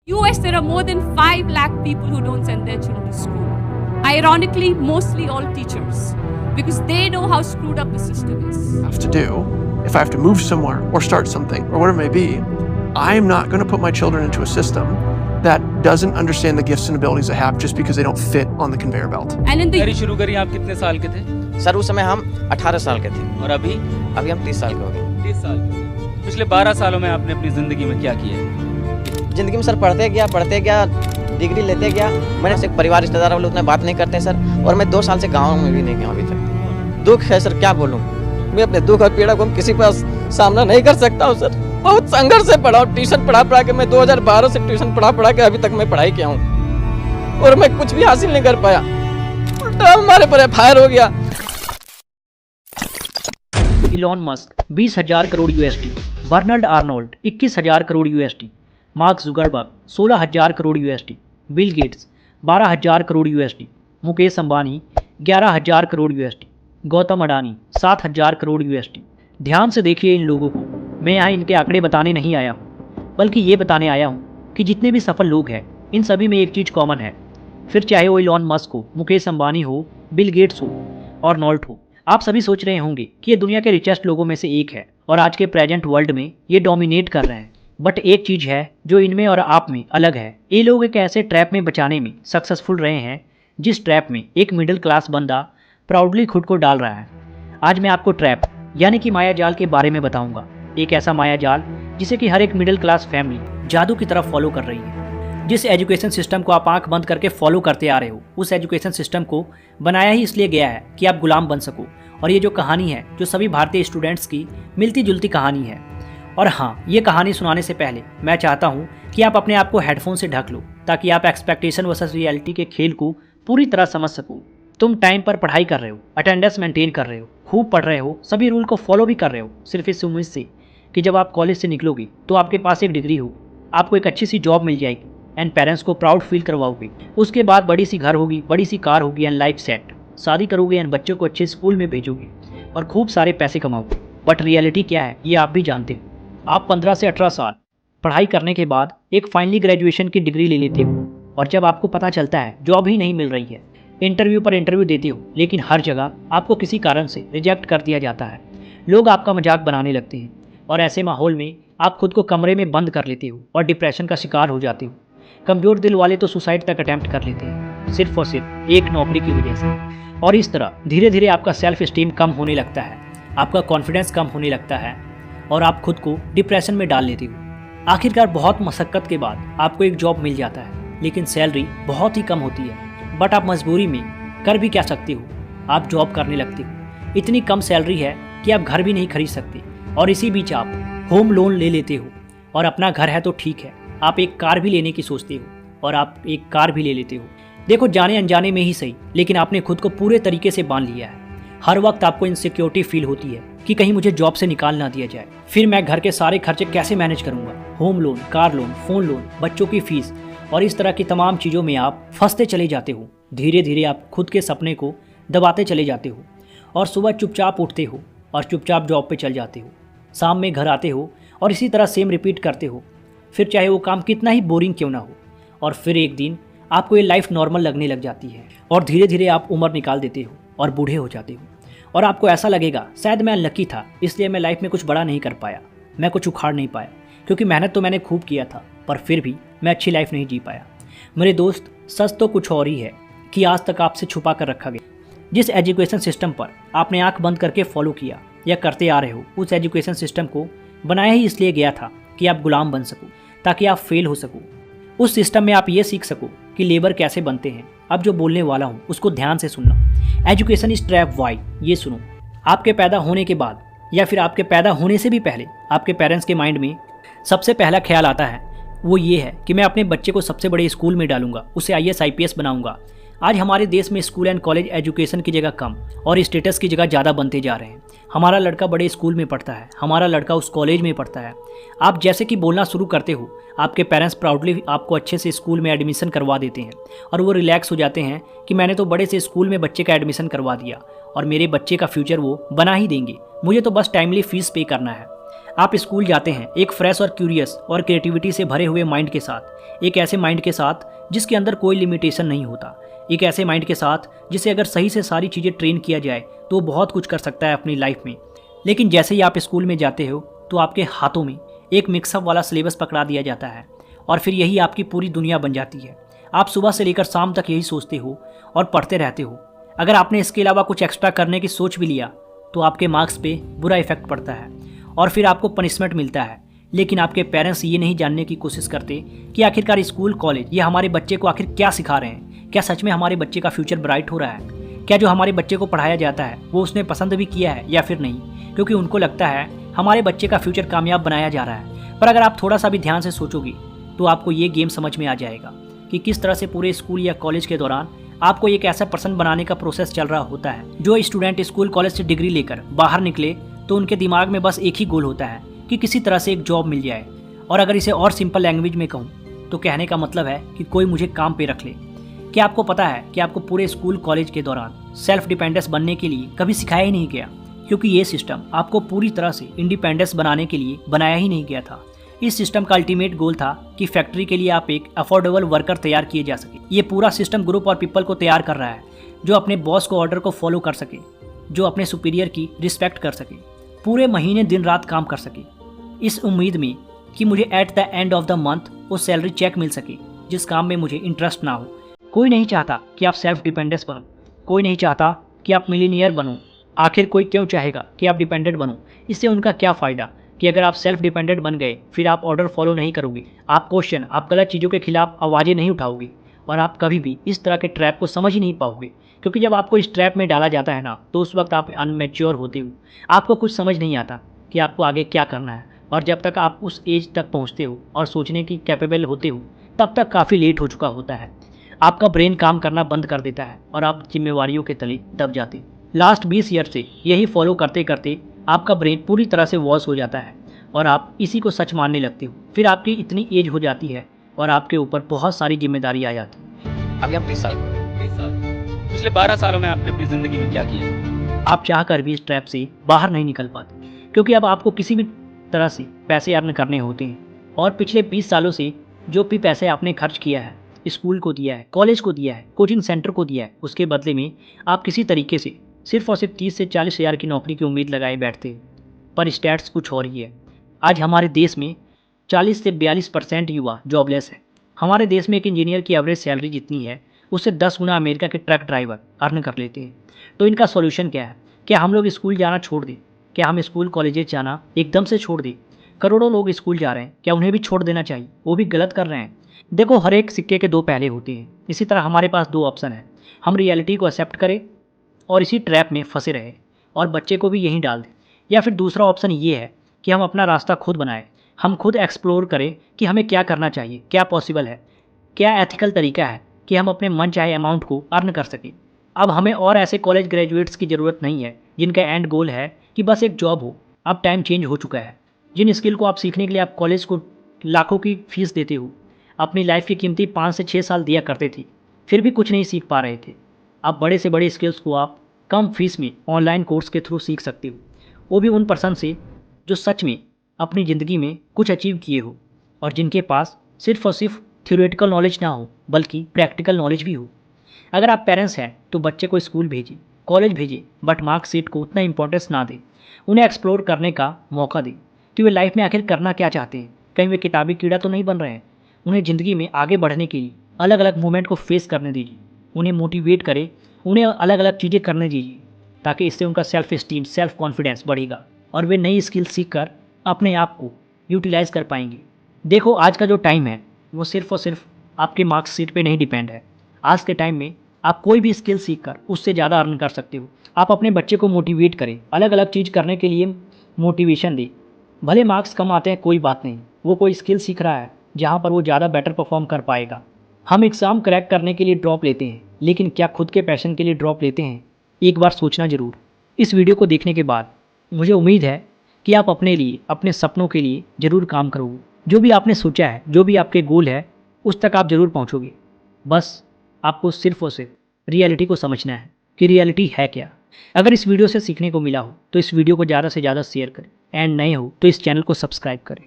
US, there are more than 5 lakh people who don't send their children to school. Ironically, mostly all teachers, because they know how screwed up the system is. Have to do, if I have to move somewhere or start something or whatever it may be, I'm not going to put my children into a system that doesn't understand the gifts and abilities I have just because they don't fit on the conveyor belt. And in तैयारी the शुरू करी आप कितने साल के थे? Sir उस समय हम 18 साल के थे और अभी अभी हम 30 साल के हो गए 30 साल के। पिछले 12 सालों में आपने अपनी ज़िंदगी में क्या किया है? ज़िंदगी में सर पढ़ते गया डिग्री लेते गया। मैंने से परिवार रिश्तेदार वाले उतना बात नहीं करते सर, और मैं 2 साल से गाँव में भी नहीं गया अभी तक। दुख है सर, क्या बोलूँ, मैं अपने दुख और पीड़ा को हम किसी पर सामना नहीं कर सकता हूँ सर। बहुत संघर्ष से पढ़ा, ट्यूशन पढ़ा के मैं 2012 से ट्यूशन पढ़ा के अभी तक मैं पढ़ाई किया हूँ, और मैं कुछ भी हासिल नहीं कर पाया। उल्टा हमारे पर एफआईआर हो गया। Elon Musk 20,000 crore USD, Bernard Arnault 21,000 crore USD, Mark Zuckerberg 16,000 crore USD, Bill Gates 12,000 crore USD, Mukesh Ambani 11,000 crore USD, Gautam Adani 7,000 crore USD. ध्यान से देखिए इन लोगों को। मैं यहाँ इनके आंकड़े बताने नहीं आया हूँ, बल्कि ये बताने आया हूँ कि जितने भी सफल लोग हैं इन सभी में एक चीज़ कॉमन है, फिर चाहे वो इलॉन मस्क हो, मुकेश अंबानी हो, बिल गेट्स हो और नॉल्ट हो। आप सभी सोच रहे होंगे कि ये दुनिया के रिचेस्ट लोगों में से एक है और आज के प्रेजेंट वर्ल्ड में ये डोमिनेट कर रहे हैं। बट एक चीज़ है जो इनमें और आप में अलग है। ये लोग एक ऐसे ट्रैप में बचाने में सक्सेसफुल रहे हैं जिस ट्रैप में एक मिडिल क्लास बंदा प्राउडली खुद को डाल रहा है। आज मैं आपको ट्रैप यानी कि माया जाल के बारे में बताऊंगा। एक ऐसा माया जाल जिसे कि हर एक मिडिल क्लास फैमिली जादू की तरफ फॉलो कर रही है। जिस एजुकेशन सिस्टम को आप आंख बंद करके फॉलो करते आ रहे हो, उस एजुकेशन सिस्टम को बनाया ही इसलिए गया है कि आप गुलाम बन सको। और ये जो कहानी है जो सभी भारतीय स्टूडेंट्स की मिलती जुलती कहानी है। और हाँ, ये कहानी सुनाने से पहले मैं चाहता हूँ कि आप अपने आप को हेडफोन से ढक लो ताकि आप एक्सपेक्टेशन वर्सेस रियलिटी के खेल को पूरी तरह समझ सको। तुम टाइम पर पढ़ाई कर रहे हो, अटेंडेंस मेंटेन कर रहे हो, खूब पढ़ रहे हो, सभी रूल को फॉलो भी कर रहे हो, सिर्फ इस उम्मीद से कि जब आप कॉलेज से निकलोगे तो आपके पास एक डिग्री हो, आपको एक अच्छी सी जॉब मिल जाएगी एंड पेरेंट्स को प्राउड फील करवाओगे। उसके बाद बड़ी सी घर होगी, बड़ी सी कार होगी एंड लाइफ सेट। शादी करोगे एंड बच्चों को अच्छे स्कूल में भेजोगे और खूब सारे पैसे कमाओगे। बट रियलिटी क्या है ये आप भी जानते हो। आप 15 से 18 साल पढ़ाई करने के बाद एक फाइनली ग्रेजुएशन की डिग्री ले लेते हो और जब आपको पता चलता है जॉब ही नहीं मिल रही है, इंटरव्यू पर इंटरव्यू देते हो लेकिन हर जगह आपको किसी कारण से रिजेक्ट कर दिया जाता है। लोग आपका मजाक बनाने लगते हैं और ऐसे माहौल में आप खुद को कमरे में बंद कर लेते हो और डिप्रेशन का शिकार हो जाते हो। कमज़ोर दिल वाले तो सुसाइड तक अटैम्प्ट कर लेते हैं सिर्फ और सिर्फ एक नौकरी की वजह से। और इस तरह धीरे धीरे आपका सेल्फ स्टीम कम होने लगता है, आपका कॉन्फिडेंस कम होने लगता है और आप खुद को डिप्रेशन में डाल लेते हो। आखिरकार बहुत मशक्क़त के बाद आपको एक जॉब मिल जाता है लेकिन सैलरी बहुत ही कम होती है। बट आप मजबूरी में कर भी क्या सकते हो, आप जॉब करने लगते हो। इतनी कम सैलरी है कि आप घर भी नहीं खरीद सकते और इसी बीच आप होम लोन ले लेते हो। और अपना घर है तो ठीक है, आप एक कार भी लेने की सोचते हो और आप एक कार भी ले लेते हो। देखो, जाने अनजाने में ही सही, लेकिन आपने खुद को पूरे तरीके से बांध लिया है। हर वक्त आपको इनसिक्योरिटी फील होती है कि कहीं मुझे जॉब से निकाल ना दिया जाए, फिर मैं घर के सारे खर्चे कैसे मैनेज करूंगा। Home loan, car loan, phone loan, बच्चों की फीस और इस तरह की तमाम चीज़ों में आप फंसते चले जाते हो। धीरे धीरे आप खुद के सपने को दबाते चले जाते हो और सुबह चुपचाप उठते हो और चुपचाप जॉब पे चल जाते हो। शाम में घर आते हो और इसी तरह सेम रिपीट करते हो, फिर चाहे वो काम कितना ही बोरिंग क्यों ना हो। और फिर एक दिन आपको ये लाइफ नॉर्मल लगने लग जाती है और धीरे धीरे आप उम्र निकाल देते हो और बूढ़े हो जाते हो। और आपको ऐसा लगेगा शायद मैं अनलकी था, इसलिए मैं लाइफ में कुछ बड़ा नहीं कर पाया, मैं कुछ उखाड़ नहीं पाया, क्योंकि मेहनत तो मैंने खूब किया था पर फिर भी मैं अच्छी लाइफ नहीं जी पाया। मेरे दोस्त, सच तो कुछ और ही है कि आज तक आपसे छुपा कर रखा गया। जिस एजुकेशन सिस्टम पर आपने आंख बंद करके फॉलो किया या करते आ रहे हो, उस एजुकेशन सिस्टम को बनाया ही इसलिए गया था कि आप गुलाम बन सको, ताकि आप फेल हो सको। उस सिस्टम में आप ये सीख सको कि लेबर कैसे बनते हैं। अब जो बोलने वाला हूँ उसको ध्यान से सुनना। Education is trap why. ये सुनो, आपके पैदा होने के बाद या फिर आपके पैदा होने से भी पहले आपके पेरेंट्स के माइंड में सबसे पहला ख्याल आता है वो ये है कि मैं अपने बच्चे को सबसे बड़े स्कूल में डालूंगा, उसे IAS IPS बनाऊंगा। आज हमारे देश में स्कूल एंड कॉलेज एजुकेशन की जगह कम और स्टेटस की जगह ज़्यादा बनते जा रहे हैं। हमारा लड़का बड़े स्कूल में पढ़ता है, हमारा लड़का उस कॉलेज में पढ़ता है। आप जैसे कि बोलना शुरू करते हो, आपके पेरेंट्स प्राउडली आपको अच्छे से स्कूल में एडमिशन करवा देते हैं और वो रिलैक्स हो जाते हैं कि मैंने तो बड़े से स्कूल में बच्चे का एडमिशन करवा दिया और मेरे बच्चे का फ्यूचर वो बना ही देंगे, मुझे तो बस टाइमली फीस पे करना है। आप स्कूल जाते हैं एक फ्रेश और क्यूरियस और क्रिएटिविटी से भरे हुए माइंड के साथ, एक ऐसे माइंड के साथ जिसके अंदर कोई लिमिटेशन नहीं होता, एक ऐसे माइंड के साथ जिसे अगर सही से सारी चीज़ें ट्रेन किया जाए तो बहुत कुछ कर सकता है अपनी लाइफ में। लेकिन जैसे ही आप स्कूल में जाते हो तो आपके हाथों में एक मिक्सअप वाला सिलेबस पकड़ा दिया जाता है और फिर यही आपकी पूरी दुनिया बन जाती है। आप सुबह से लेकर शाम तक यही सोचते हो और पढ़ते रहते हो। अगर आपने इसके अलावा कुछ एक्स्ट्रा करने की सोच भी लिया तो आपके मार्क्स पे बुरा इफेक्ट पड़ता है और फिर आपको पनिशमेंट मिलता है। लेकिन आपके पेरेंट्स ये नहीं जानने की कोशिश करते कि आखिरकार स्कूल कॉलेज ये हमारे बच्चे को आखिर क्या सिखा रहे हैं। क्या सच में हमारे बच्चे का फ्यूचर ब्राइट हो रहा है? क्या जो हमारे बच्चे को पढ़ाया जाता है वो उसने पसंद भी किया है या फिर नहीं? क्योंकि उनको लगता है हमारे बच्चे का फ्यूचर कामयाब बनाया जा रहा है। पर अगर आप थोड़ा सा भी ध्यान से सोचोगे तो आपको ये गेम समझ में आ जाएगा कि किस तरह से पूरे स्कूल या कॉलेज के दौरान आपको एक ऐसा पर्सन बनाने का प्रोसेस चल रहा होता है। जो स्टूडेंट स्कूल कॉलेज से डिग्री लेकर बाहर निकले तो उनके दिमाग में बस एक ही गोल होता है कि किसी तरह से एक जॉब मिल जाए। और अगर इसे और सिंपल लैंग्वेज में कहूँ तो कहने का मतलब है कि कोई मुझे काम पे रख ले। क्या आपको पता है कि आपको पूरे स्कूल कॉलेज के दौरान सेल्फ डिपेंडेंस बनने के लिए कभी सिखाया ही नहीं गया? क्योंकि ये सिस्टम आपको पूरी तरह से इंडिपेंडेंस बनाने के लिए बनाया ही नहीं गया था। इस सिस्टम का अल्टीमेट गोल था कि फैक्ट्री के लिए आप एक अफोर्डेबल वर्कर तैयार किए जा सके। ये पूरा सिस्टम ग्रुप और पीपल को तैयार कर रहा है जो अपने बॉस को ऑर्डर को फॉलो कर सके, जो अपने सुपीरियर की रिस्पेक्ट कर सके, पूरे महीने दिन रात काम कर सके, इस उम्मीद में कि मुझे at the end of the month वो सैलरी चेक मिल सके जिस काम में मुझे इंटरेस्ट ना हो। कोई नहीं चाहता कि आप सेल्फ डिपेंडेंस बनो, कोई नहीं चाहता कि आप मिलीनियर बनो। आखिर कोई क्यों चाहेगा कि आप डिपेंडेंट बनो? इससे उनका क्या फ़ायदा कि अगर आप सेल्फ डिपेंडेंट बन गए फिर आप ऑर्डर फॉलो नहीं करोगे, आप क्वेश्चन, आप गलत चीज़ों के खिलाफ आवाज़ें नहीं उठाओगे और आप कभी भी इस तरह के ट्रैप को समझ ही नहीं पाओगे। क्योंकि जब आपको इस ट्रैप में डाला जाता है ना तो उस वक्त आप अनमेच्योर होते हो, आपको कुछ समझ नहीं आता कि आपको आगे क्या करना है। और जब तक आप उस एज तक पहुँचते हो और सोचने की कैपेबल होते हो तब तक काफ़ी लेट हो चुका होता है। आपका ब्रेन काम करना बंद कर देता है और आप जिम्मेवारियों के तले दब जाते। लास्ट 20 ईयर से यही फॉलो करते करते आपका ब्रेन पूरी तरह से वॉश हो जाता है और आप इसी को सच मानने लगते हो। फिर आपकी इतनी एज हो जाती है और आपके ऊपर बहुत सारी जिम्मेदारी आ जाती है। अभी हम 20 साल पिछले 12 सालों में आपने अपनी ज़िंदगी में क्या किया? आप चाह कर भी इस ट्रैप से बाहर नहीं निकल पाते क्योंकि अब आपको किसी भी तरह से पैसे अर्न करने होते हैं। और पिछले 20 सालों से जो भी पैसे आपने खर्च किया है, स्कूल को दिया है, कॉलेज को दिया है, कोचिंग सेंटर को दिया है, उसके बदले में आप किसी तरीके से सिर्फ और सिर्फ 30 से 40 हज़ार की नौकरी की उम्मीद लगाए बैठते हैं। पर स्टैट्स कुछ और ही है। आज हमारे देश में 40 से 42% युवा जॉबलेस है। हमारे देश में एक इंजीनियर की एवरेज सैलरी जितनी है उससे 10 गुना अमेरिका के ट्रक ड्राइवर अर्न कर लेते हैं। तो इनका सॉल्यूशन क्या है? क्या हम लोग स्कूल जाना छोड़ दें? क्या हम स्कूल कॉलेजेस जाना एकदम से छोड़ दें? करोड़ों लोग स्कूल जा रहे हैं, क्या उन्हें भी छोड़ देना चाहिए? वो भी गलत कर रहे हैं। देखो, हर एक सिक्के के दो पहले होते हैं। इसी तरह हमारे पास दो ऑप्शन है, हम रियलिटी को एक्सेप्ट करें और इसी ट्रैप में फंसे रहे और बच्चे को भी यहीं डाल दें, या फिर दूसरा ऑप्शन ये है कि हम अपना रास्ता खुद बनाएं, हम खुद एक्सप्लोर करें कि हमें क्या करना चाहिए, क्या पॉसिबल है, क्या एथिकल तरीका है कि हम अपने मन चाहे अमाउंट को अर्न कर सकें। अब हमें और ऐसे कॉलेज ग्रेजुएट्स की ज़रूरत नहीं है जिनका एंड गोल है कि बस एक जॉब हो। अब टाइम चेंज हो चुका है। जिन स्किल को आप सीखने के लिए आप कॉलेज को लाखों की फीस देते हो, अपनी लाइफ की कीमती 5 से 6 साल दिया करते थे, फिर भी कुछ नहीं सीख पा रहे थे। अब बड़े से बड़े स्किल्स को आप कम फीस में ऑनलाइन कोर्स के थ्रू सीख सकते हो, वो भी उन पर्सन से जो सच में अपनी ज़िंदगी में कुछ अचीव किए हो और जिनके पास सिर्फ और सिर्फ थ्योरेटिकल नॉलेज ना हो बल्कि प्रैक्टिकल नॉलेज भी हो। अगर आप पेरेंट्स हैं तो बच्चे को स्कूल भेजिए, कॉलेज भेजिए, बट मार्कशीट को उतना इंपॉर्टेंस ना दें। उन्हें एक्सप्लोर करने का मौका दें कि वे लाइफ में आखिर करना क्या चाहते हैं। कहीं वे किताबी कीड़ा तो नहीं बन रहे हैं। उन्हें ज़िंदगी में आगे बढ़ने के लिए अलग अलग मूवमेंट को फेस करने दीजिए, उन्हें मोटिवेट करें, उन्हें अलग अलग चीज़ें करने दीजिए, ताकि इससे उनका सेल्फ स्टीम, सेल्फ कॉन्फिडेंस बढ़ेगा और वे नई स्किल सीख कर अपने आप को यूटिलाइज़ कर पाएंगे। देखो, आज का जो टाइम है वो सिर्फ और सिर्फ आपके मार्क्सशीट पे नहीं डिपेंड है। आज के टाइम में आप कोई भी स्किल सीख कर उससे ज़्यादा अर्न कर सकते हो। आप अपने बच्चे को मोटिवेट करें, अलग अलग चीज़ करने के लिए मोटिवेशन दें। भले मार्क्स कम आते हैं, कोई बात नहीं, वो कोई स्किल सीख रहा है जहाँ पर वो ज़्यादा बेटर परफॉर्म कर पाएगा। हम एग्ज़ाम क्रैक करने के लिए ड्रॉप लेते हैं, लेकिन क्या खुद के पैशन के लिए ड्रॉप लेते हैं? एक बार सोचना ज़रूर। इस वीडियो को देखने के बाद मुझे उम्मीद है कि आप अपने लिए, अपने सपनों के लिए ज़रूर काम करोगे। जो भी आपने सोचा है, जो भी आपके गोल है, उस तक आप ज़रूर पहुँचोगे। बस आपको सिर्फ और सिर्फ रियलिटी को समझना है कि रियलिटी है क्या। अगर इस वीडियो से सीखने को मिला हो तो इस वीडियो को ज़्यादा से ज़्यादा शेयर करें। एंड नए हो तो इस चैनल को सब्सक्राइब करें।